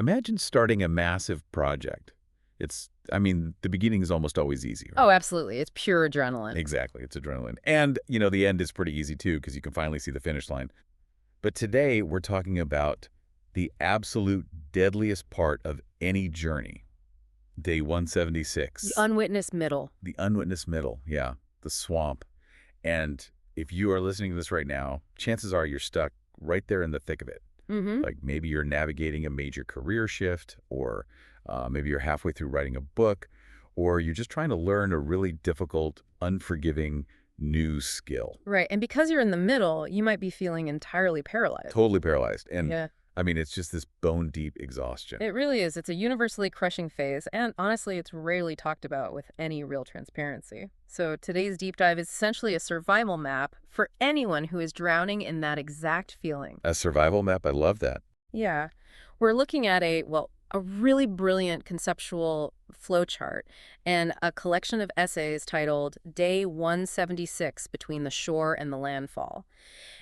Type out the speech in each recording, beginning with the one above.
Imagine starting a massive project. I mean, the beginning is almost always easy, right? Oh, absolutely. It's pure adrenaline. Exactly. It's adrenaline. And, the end is pretty easy too, because you can finally see the finish line. But today we're talking about the absolute deadliest part of any journey. Day The 176. unwitnessed middle. The unwitnessed middle. Yeah. The swamp. And if you are listening to this right now, chances are you're stuck right there in the thick of it. Mm-hmm. Like maybe you're navigating a major career shift, or maybe you're halfway through writing a book, or you're just trying to learn a really difficult, unforgiving new skill. Right. And because you're in the middle, you might be feeling entirely paralyzed. Totally paralyzed. And Yeah. I mean, it's just this bone-deep exhaustion. It really is. It's a universally crushing phase, and honestly, it's rarely talked about with any real transparency. So today's deep dive is essentially a survival map for anyone who is drowning in that exact feeling. A survival map, I love that. Yeah. We're looking at a really brilliant conceptual flowchart and a collection of essays titled Day 176 Between the Shore and the Landfall.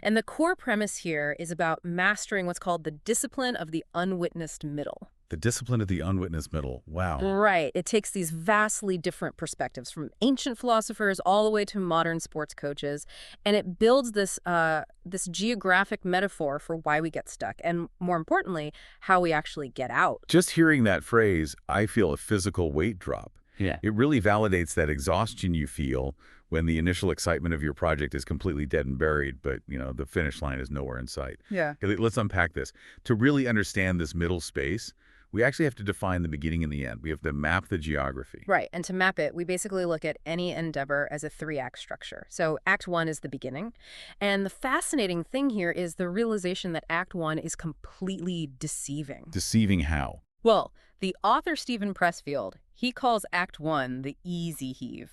And the core premise here is about mastering what's called the discipline of the unwitnessed middle. The discipline of the unwitnessed middle. Wow. Right. It takes these vastly different perspectives from ancient philosophers all the way to modern sports coaches, and it builds this geographic metaphor for why we get stuck, and more importantly, how we actually get out. Just hearing that phrase, I feel a physical weight drop. Yeah. It really validates that exhaustion you feel when the initial excitement of your project is completely dead and buried, but, the finish line is nowhere in sight. Yeah. Okay, let's unpack this. To really understand this middle space, we actually have to define the beginning and the end. We have to map the geography. Right. And to map it, we basically look at any endeavor as a three-act structure. So Act 1 is the beginning. And the fascinating thing here is the realization that Act 1 is completely deceiving. Deceiving how? Well, the author Stephen Pressfield, he calls Act 1 the easy heave.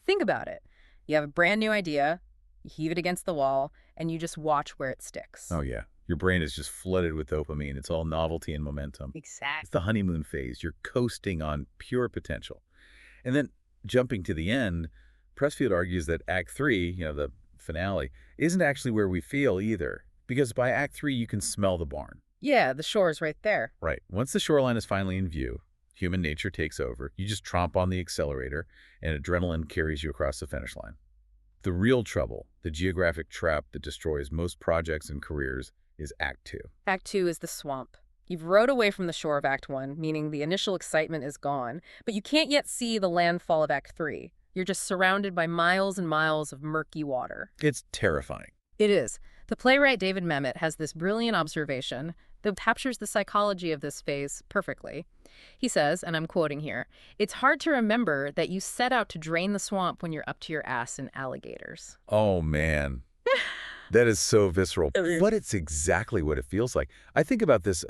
Think about it. You have a brand new idea, you heave it against the wall, and you just watch where it sticks. Oh, yeah. Your brain is just flooded with dopamine. It's all novelty and momentum. Exactly. It's the honeymoon phase. You're coasting on pure potential. And then jumping to the end, Pressfield argues that Act 3, the finale, isn't actually where we feel either. Because by Act 3, you can smell the barn. Yeah, the shore's right there. Right. Once the shoreline is finally in view, human nature takes over. You just tromp on the accelerator, and adrenaline carries you across the finish line. The real trouble, the geographic trap that destroys most projects and careers, is Act 2. Act 2 is the swamp. You've rowed away from the shore of Act 1, meaning the initial excitement is gone, but you can't yet see the landfall of Act 3. You're just surrounded by miles and miles of murky water. It's terrifying. It is. The playwright David Mamet has this brilliant observation that captures the psychology of this phase perfectly. He says, and I'm quoting here, "It's hard to remember that you set out to drain the swamp when you're up to your ass in alligators." Oh, man. That is so visceral. But it's exactly what it feels like. I think about this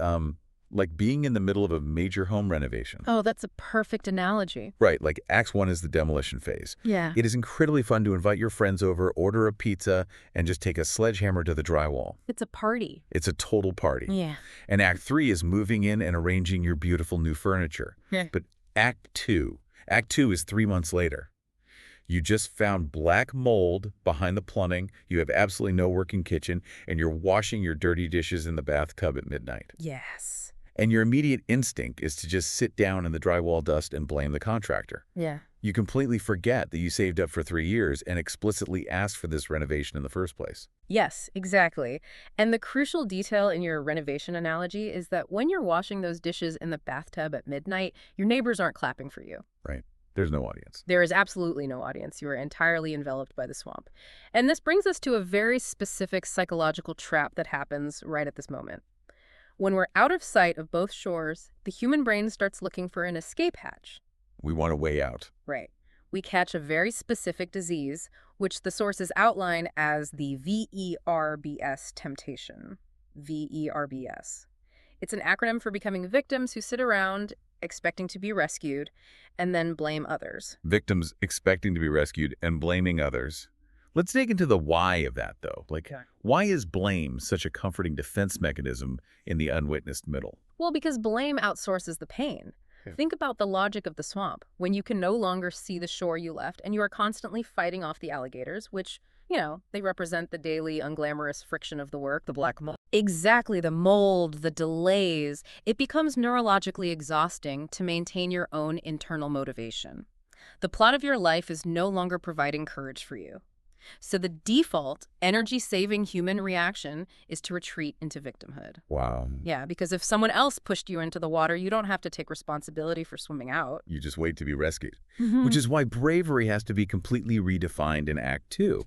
like being in the middle of a major home renovation. Oh, that's a perfect analogy. Right, like Act 1 is the demolition phase. Yeah. It is incredibly fun to invite your friends over, order a pizza, and just take a sledgehammer to the drywall. It's a party. It's a total party. Yeah. And Act 3 is moving in and arranging your beautiful new furniture. Yeah. But Act 2 is 3 months later. You just found black mold behind the plumbing, you have absolutely no working kitchen, and you're washing your dirty dishes in the bathtub at midnight. Yes. And your immediate instinct is to just sit down in the drywall dust and blame the contractor. Yeah. You completely forget that you saved up for 3 years and explicitly asked for this renovation in the first place. Yes, exactly. And the crucial detail in your renovation analogy is that when you're washing those dishes in the bathtub at midnight, your neighbors aren't clapping for you. Right. There's no audience. There is absolutely no audience. You are entirely enveloped by the swamp. And this brings us to a very specific psychological trap that happens right at this moment. When we're out of sight of both shores, the human brain starts looking for an escape hatch. We want a way out. Right. We catch a very specific disease, which the sources outline as the VERBS temptation. VERBS. It's an acronym for becoming victims who sit around expecting to be rescued and then blame others. Victims expecting to be rescued and blaming others. Let's dig into the why of that, though. Why is blame such a comforting defense mechanism in the unwitnessed middle? Well, because blame outsources the pain. Yeah. Think about the logic of the swamp. When you can no longer see the shore you left and you are constantly fighting off the alligators, which, they represent the daily unglamorous friction of the work, the black mold. Exactly, the mold, the delays. It becomes neurologically exhausting to maintain your own internal motivation. The plot of your life is no longer providing courage for you. So the default energy-saving human reaction is to retreat into victimhood. Wow. Yeah, because if someone else pushed you into the water, you don't have to take responsibility for swimming out. You just wait to be rescued. Which Hmm. is why bravery has to be completely redefined in Act Two.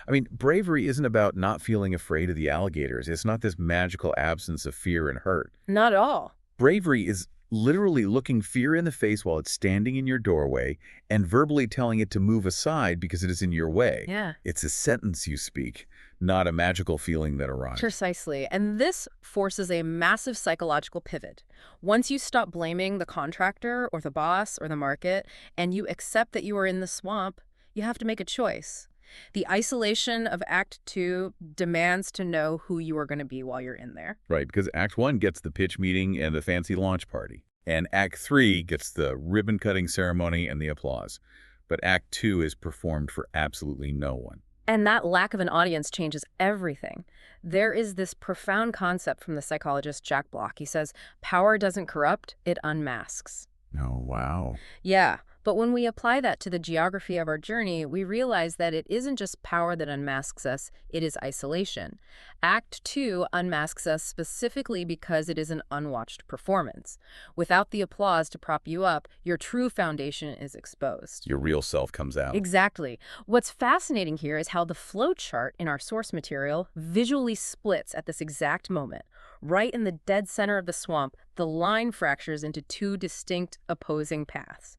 I mean, bravery isn't about not feeling afraid of the alligators. It's not this magical absence of fear and hurt. Not at all. Bravery is literally looking fear in the face while it's standing in your doorway and verbally telling it to move aside because it is in your way. Yeah. It's a sentence you speak, not a magical feeling that arrives. Precisely. And this forces a massive psychological pivot. Once you stop blaming the contractor or the boss or the market and you accept that you are in the swamp, you have to make a choice. The isolation of Act Two demands to know who you are going to be while you're in there. Right, because Act One gets the pitch meeting and the fancy launch party. And Act Three gets the ribbon-cutting ceremony and the applause. But Act Two is performed for absolutely no one. And that lack of an audience changes everything. There is this profound concept from the psychologist Jack Block. He says, power doesn't corrupt, it unmasks. Oh, wow. Yeah, but when we apply that to the geography of our journey, we realize that it isn't just power that unmasks us, it is isolation. Act Two unmasks us specifically because it is an unwatched performance. Without the applause to prop you up, your true foundation is exposed. Your real self comes out. Exactly. What's fascinating here is how the flow chart in our source material visually splits at this exact moment. Right in the dead center of the swamp, the line fractures into two distinct opposing paths.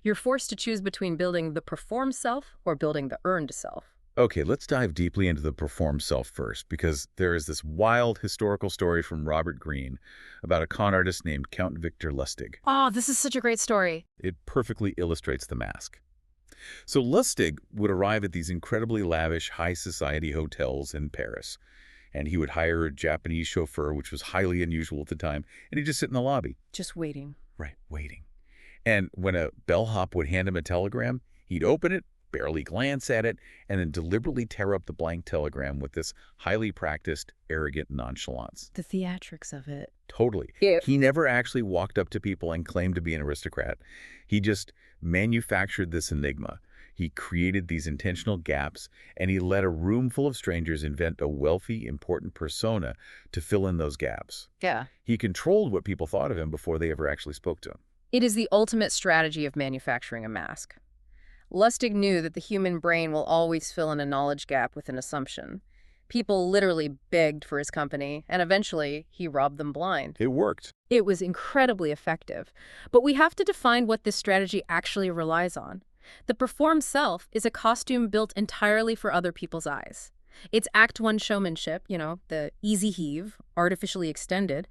You're forced to choose between building the performed self or building the earned self. Okay, let's dive deeply into the performed self first, because there is this wild historical story from Robert Greene about a con artist named Count Victor Lustig. Oh, this is such a great story. It perfectly illustrates the mask. So Lustig would arrive at these incredibly lavish high society hotels in Paris, and he would hire a Japanese chauffeur, which was highly unusual at the time, and he'd just sit in the lobby. Just waiting. Right, waiting. And when a bellhop would hand him a telegram, he'd open it, barely glance at it, and then deliberately tear up the blank telegram with this highly practiced, arrogant nonchalance. The theatrics of it. Totally. Yeah. He never actually walked up to people and claimed to be an aristocrat. He just manufactured this enigma. He created these intentional gaps, and he let a room full of strangers invent a wealthy, important persona to fill in those gaps. Yeah. He controlled what people thought of him before they ever actually spoke to him. It is the ultimate strategy of manufacturing a mask. Lustig knew that the human brain will always fill in a knowledge gap with an assumption. People literally begged for his company, and eventually he robbed them blind. It worked. It was incredibly effective. But we have to define what this strategy actually relies on. The performed self is a costume built entirely for other people's eyes. It's Act One showmanship, the easy heave, artificially extended.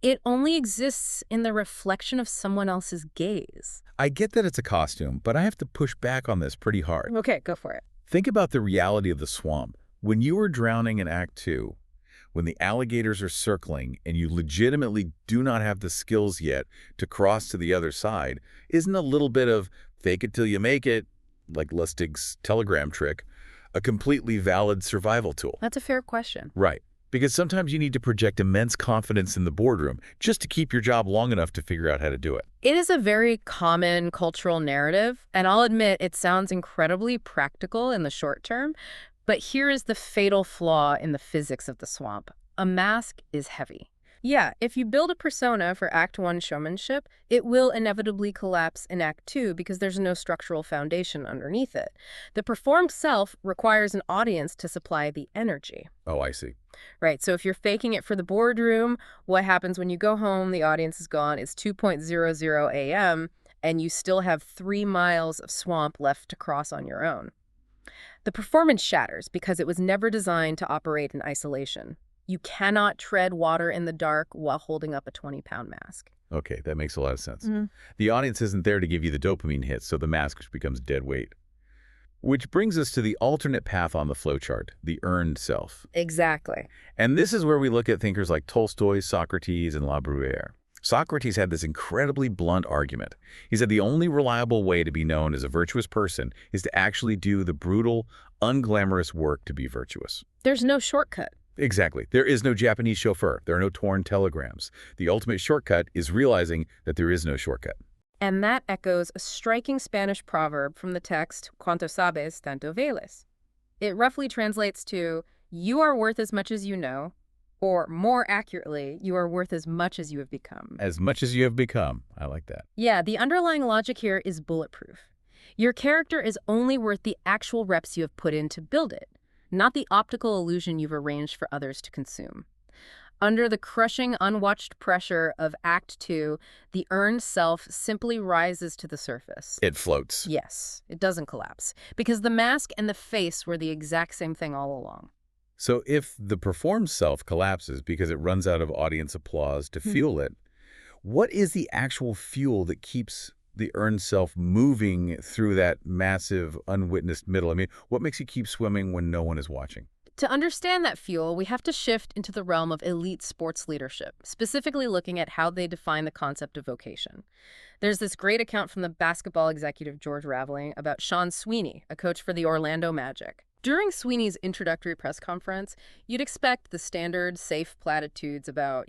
It only exists in the reflection of someone else's gaze. I get that it's a costume, but I have to push back on this pretty hard. Okay, go for it. Think about the reality of the swamp. When you are drowning in Act Two, when the alligators are circling and you legitimately do not have the skills yet to cross to the other side, isn't a little bit of fake it till you make it, like Lustig's telegram trick, a completely valid survival tool? That's a fair question. Right. Because sometimes you need to project immense confidence in the boardroom just to keep your job long enough to figure out how to do it. It is a very common cultural narrative, and I'll admit it sounds incredibly practical in the short term, but here is the fatal flaw in the physics of the swamp. A mask is heavy. Yeah, if you build a persona for Act One showmanship, it will inevitably collapse in Act Two because there's no structural foundation underneath it. The performed self requires an audience to supply the energy. Oh, I see. Right, so if you're faking it for the boardroom, what happens when you go home, the audience is gone, it's 2:00 a.m., and you still have 3 miles of swamp left to cross on your own. The performance shatters because it was never designed to operate in isolation. You cannot tread water in the dark while holding up a 20-pound mask. Okay, that makes a lot of sense. Mhm. The audience isn't there to give you the dopamine hit, so the mask becomes dead weight. Which brings us to the alternate path on the flowchart, the earned self. Exactly. And this is where we look at thinkers like Tolstoy, Socrates, and La Bruyere. Socrates had this incredibly blunt argument. He said the only reliable way to be known as a virtuous person is to actually do the brutal, unglamorous work to be virtuous. There's no shortcut. Exactly. There is no Japanese chauffeur. There are no torn telegrams. The ultimate shortcut is realizing that there is no shortcut. And that echoes a striking Spanish proverb from the text, Cuanto sabes, tanto vales. It roughly translates to, you are worth as much as you know, or more accurately, you are worth as much as you have become. As much as you have become. I like that. Yeah, the underlying logic here is bulletproof. Your character is only worth the actual reps you have put in to build it, not the optical illusion you've arranged for others to consume. Under the crushing, unwatched pressure of Act Two, the earned self simply rises to the surface. It floats. Yes, it doesn't collapse, because the mask and the face were the exact same thing all along. So if the performed self collapses because it runs out of audience applause to fuel it, what is the actual fuel that keeps the earned self moving through that massive, unwitnessed middle? I mean, what makes you keep swimming when no one is watching? To understand that fuel, we have to shift into the realm of elite sports leadership, specifically looking at how they define the concept of vocation. There's this great account from the basketball executive George Raveling about Sean Sweeney, a coach for the Orlando Magic. During Sweeney's introductory press conference, you'd expect the standard safe platitudes about,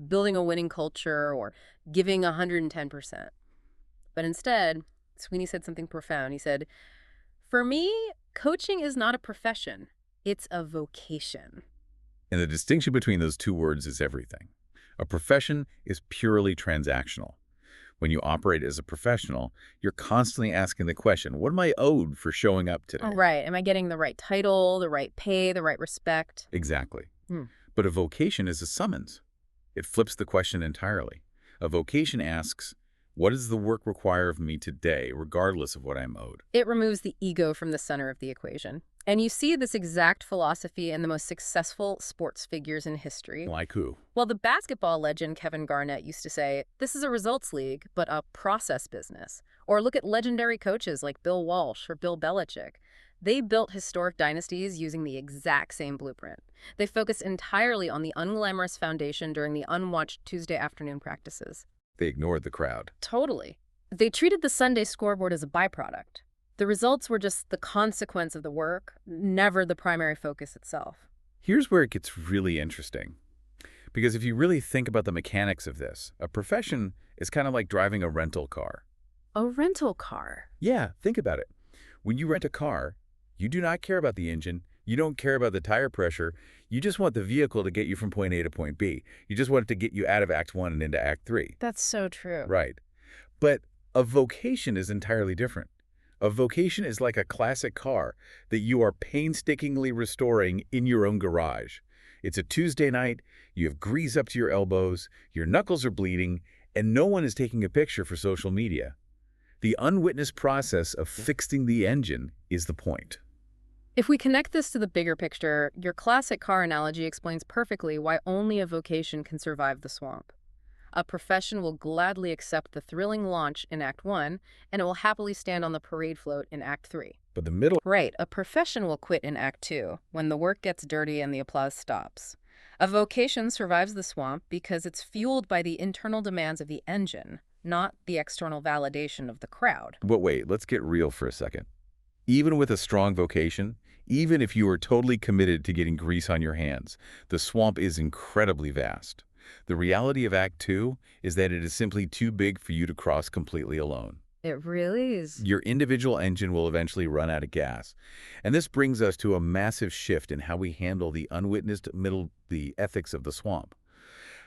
building a winning culture or giving 110%. But instead, Sweeney said something profound. He said, "For me, coaching is not a profession. It's a vocation." And the distinction between those two words is everything. A profession is purely transactional. When you operate as a professional, you're constantly asking the question, what am I owed for showing up today? Oh, right. Am I getting the right title, the right pay, the right respect? Exactly. Hmm. But a vocation is a summons. It flips the question entirely. A vocation asks, what does the work require of me today, regardless of what I'm owed? It removes the ego from the center of the equation. And you see this exact philosophy in the most successful sports figures in history. Like who? Well, the basketball legend Kevin Garnett used to say, this is a results league, but a process business. Or look at legendary coaches like Bill Walsh or Bill Belichick. They built historic dynasties using the exact same blueprint. They focused entirely on the unglamorous foundation during the unwatched Tuesday afternoon practices. They ignored the crowd. Totally. They treated the Sunday scoreboard as a byproduct. The results were just the consequence of the work, never the primary focus itself. Here's where it gets really interesting. Because if you really think about the mechanics of this, a profession is kind of like driving a rental car. A rental car? Yeah, think about it. When you rent a car, you do not care about the engine. You don't care about the tire pressure. You just want the vehicle to get you from point A to point B. You just want it to get you out of Act 1 and into Act 3. That's so true. Right. But a vocation is entirely different. A vocation is like a classic car that you are painstakingly restoring in your own garage. It's a Tuesday night, you have grease up to your elbows, your knuckles are bleeding, and no one is taking a picture for social media. The unwitnessed process of fixing the engine is the point. If we connect this to the bigger picture, your classic car analogy explains perfectly why only a vocation can survive the swamp. A profession will gladly accept the thrilling launch in Act 1, and it will happily stand on the parade float in Act 3. But the middle... Right, a profession will quit in Act 2, when the work gets dirty and the applause stops. A vocation survives the swamp because it's fueled by the internal demands of the engine, not the external validation of the crowd. But wait, let's get real for a second. Even with a strong vocation, even if you are totally committed to getting grease on your hands, the swamp is incredibly vast. The reality of Act 2 is that it is simply too big for you to cross completely alone. It really is. Your individual engine will eventually run out of gas. And this brings us to a massive shift in how we handle the unwitnessed the ethics of the swamp.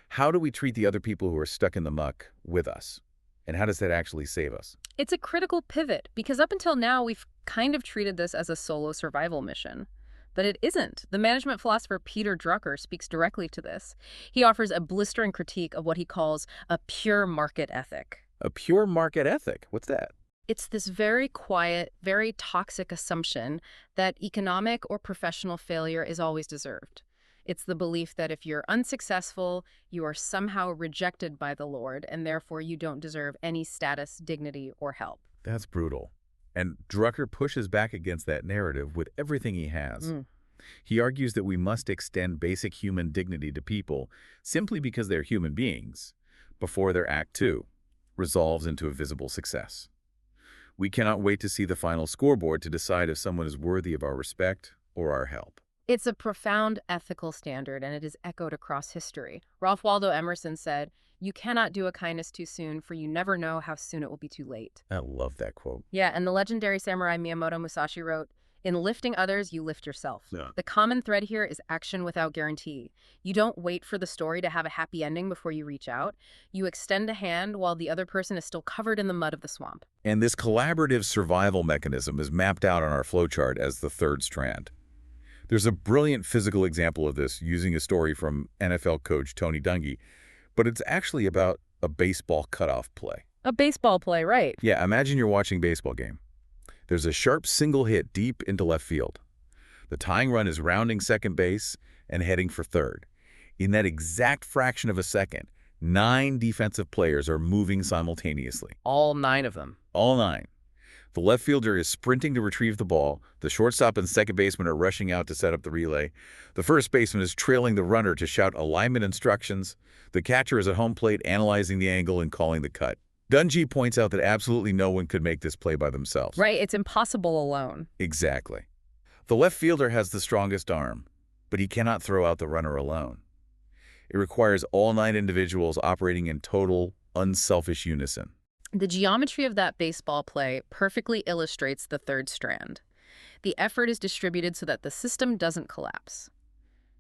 How do we treat the other people who are stuck in the muck with us? And how does that actually save us? It's a critical pivot, because up until now, we've kind of treated this as a solo survival mission. But it isn't. The management philosopher Peter Drucker speaks directly to this. He offers a blistering critique of what he calls a pure market ethic. A pure market ethic? What's that? It's this very quiet, very toxic assumption that economic or professional failure is always deserved. It's the belief that if you're unsuccessful, you are somehow rejected by the Lord, and therefore you don't deserve any status, dignity, or help. That's brutal. And Drucker pushes back against that narrative with everything he has. He argues that we must extend basic human dignity to people simply because they're human beings before their Act 2 resolves into a visible success. We cannot wait to see the final scoreboard to decide if someone is worthy of our respect or our help. It's a profound ethical standard, and it is echoed across history. Ralph Waldo Emerson said, "You cannot do a kindness too soon, for you never know how soon it will be too late." I love that quote. Yeah, and the legendary samurai Miyamoto Musashi wrote, "In lifting others, you lift yourself." Yeah. The common thread here is action without guarantee. You don't wait for the story to have a happy ending before you reach out. You extend a hand while the other person is still covered in the mud of the swamp. And this collaborative survival mechanism is mapped out on our flowchart as the third strand. There's a brilliant physical example of this using a story from NFL coach Tony Dungy, but it's actually about a baseball cutoff play. A baseball play, right? Yeah, imagine you're watching a baseball game. There's a sharp single hit deep into left field. The tying run is rounding second base and heading for third. In that exact fraction of a second, 9 defensive players are moving simultaneously. All 9 of them. All 9. The left fielder is sprinting to retrieve the ball. The shortstop and second baseman are rushing out to set up the relay. The first baseman is trailing the runner to shout alignment instructions. The catcher is at home plate analyzing the angle and calling the cut. Dungy points out that absolutely no one could make this play by themselves. Right, it's impossible alone. Exactly. The left fielder has the strongest arm, but he cannot throw out the runner alone. It requires all 9 individuals operating in total, unselfish unison. The geometry of that baseball play perfectly illustrates the third strand. The effort is distributed so that the system doesn't collapse.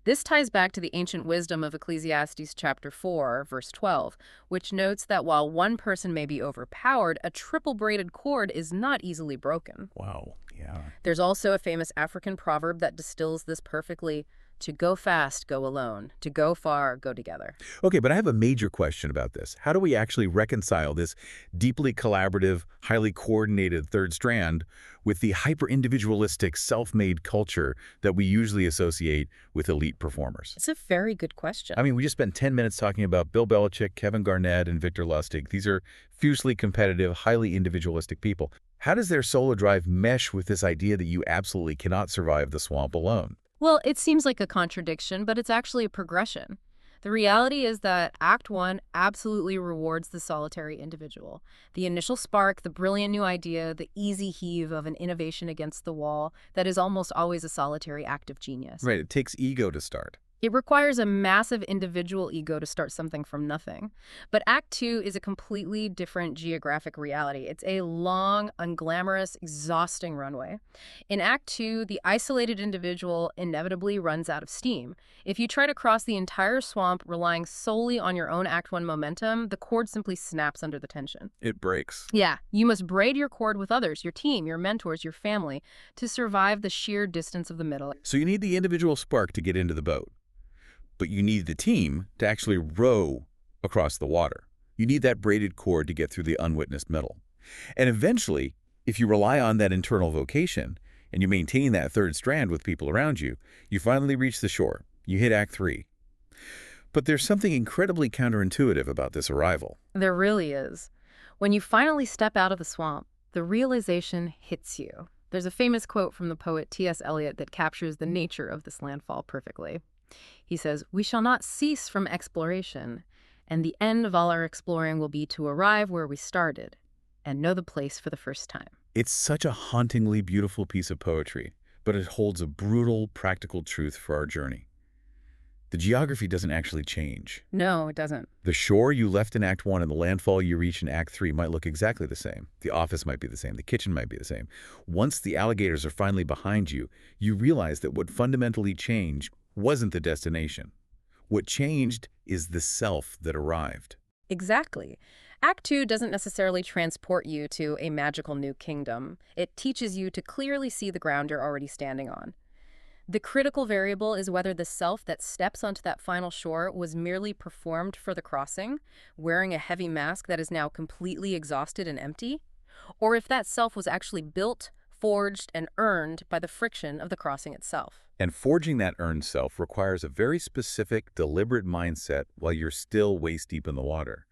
This ties back to the ancient wisdom of Ecclesiastes chapter 4, verse 12, which notes that while one person may be overpowered, a triple-braided cord is not easily broken. Wow, yeah. There's also a famous African proverb that distills this perfectly: to go fast, go alone. To go far, go together. Okay, but I have a major question about this. How do we actually reconcile this deeply collaborative, highly coordinated third strand with the hyper-individualistic, self-made culture that we usually associate with elite performers? It's a very good question. I mean, we just spent 10 minutes talking about Bill Belichick, Kevin Garnett, and Victor Lustig. These are fiercely competitive, highly individualistic people. How does their solo drive mesh with this idea that you absolutely cannot survive the swamp alone? Well, it seems like a contradiction, but it's actually a progression. The reality is that Act 1 absolutely rewards the solitary individual. The initial spark, the brilliant new idea, the easy heave of an innovation against the wall, that is almost always a solitary act of genius. Right, it takes ego to start. It requires a massive individual ego to start something from nothing. But Act 2 is a completely different geographic reality. It's a long, unglamorous, exhausting runway. In Act 2, the isolated individual inevitably runs out of steam. If you try to cross the entire swamp relying solely on your own Act 1 momentum, the cord simply snaps under the tension. It breaks. Yeah, you must braid your cord with others, your team, your mentors, your family, to survive the sheer distance of the middle. So you need the individual spark to get into the boat. But you need the team to actually row across the water. You need that braided cord to get through the unwitnessed middle. And eventually, if you rely on that internal vocation and you maintain that third strand with people around you, you finally reach the shore. You hit Act 3. But there's something incredibly counterintuitive about this arrival. There really is. When you finally step out of the swamp, the realization hits you. There's a famous quote from the poet T.S. Eliot that captures the nature of this landfall perfectly. He says, "We shall not cease from exploration, and the end of all our exploring will be to arrive where we started and know the place for the first time." It's such a hauntingly beautiful piece of poetry, but it holds a brutal, practical truth for our journey. The geography doesn't actually change. No, it doesn't. The shore you left in Act 1 and the landfall you reach in Act 3 might look exactly the same. The office might be the same. The kitchen might be the same. Once the alligators are finally behind you, you realize that what fundamentally changed wasn't the destination. What changed is the self that arrived. Exactly. Act 2 doesn't necessarily transport you to a magical new kingdom. It teaches you to clearly see the ground you're already standing on. The critical variable is whether the self that steps onto that final shore was merely performed for the crossing, wearing a heavy mask that is now completely exhausted and empty, or if that self was actually built, forged, and earned by the friction of the crossing itself. And forging that earned self requires a very specific, deliberate mindset while you're still waist-deep in the water.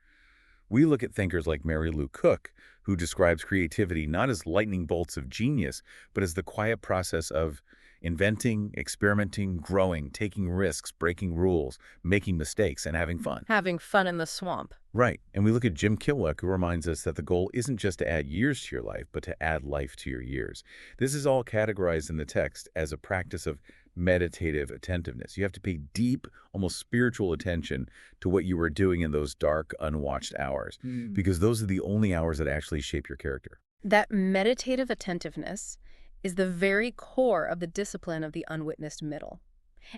We look at thinkers like Mary Lou Cook, who describes creativity not as lightning bolts of genius, but as the quiet process of inventing, experimenting, growing, taking risks, breaking rules, making mistakes, and having fun. Having fun in the swamp. Right. And we look at Jim Kilwack, who reminds us that the goal isn't just to add years to your life, but to add life to your years. This is all categorized in the text as a practice of meditative attentiveness. You have to pay deep, almost spiritual attention to what you were doing in those dark, unwatched hours, because those are the only hours that actually shape your character. That meditative attentiveness is the very core of the discipline of the unwitnessed middle.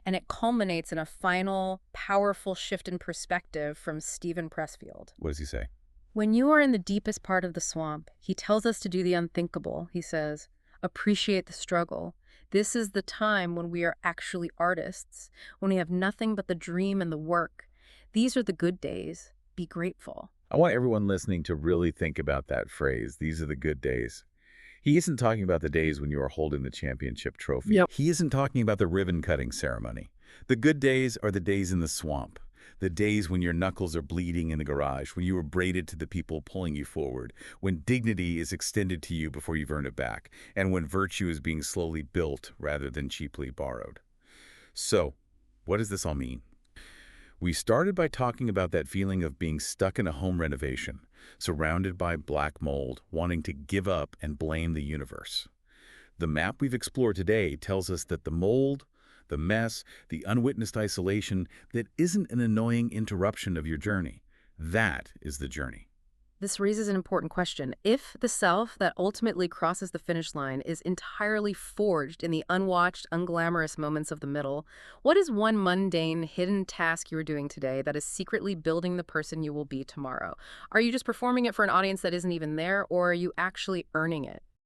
And it culminates in a final, powerful shift in perspective from Stephen Pressfield. What does he say? When you are in the deepest part of the swamp, he tells us to do the unthinkable. He says, appreciate the struggle. This is the time when we are actually artists, when we have nothing but the dream and the work. These are the good days. Be grateful. I want everyone listening to really think about that phrase. These are the good days. He isn't talking about the days when you are holding the championship trophy. Yep. He isn't talking about the ribbon-cutting ceremony. The good days are the days in the swamp, the days when your knuckles are bleeding in the garage, when you are braided to the people pulling you forward, when dignity is extended to you before you've earned it back, and when virtue is being slowly built rather than cheaply borrowed. So, what does this all mean? We started by talking about that feeling of being stuck in a home renovation, surrounded by black mold, wanting to give up and blame the universe. The map we've explored today tells us that the mold, the mess, the unwitnessed isolation, that isn't an annoying interruption of your journey. That is the journey. This raises an important question. If the self that ultimately crosses the finish line is entirely forged in the unwatched, unglamorous moments of the middle, what is one mundane, hidden task you are doing today that is secretly building the person you will be tomorrow? Are you just performing it for an audience that isn't even there, or are you actually earning it?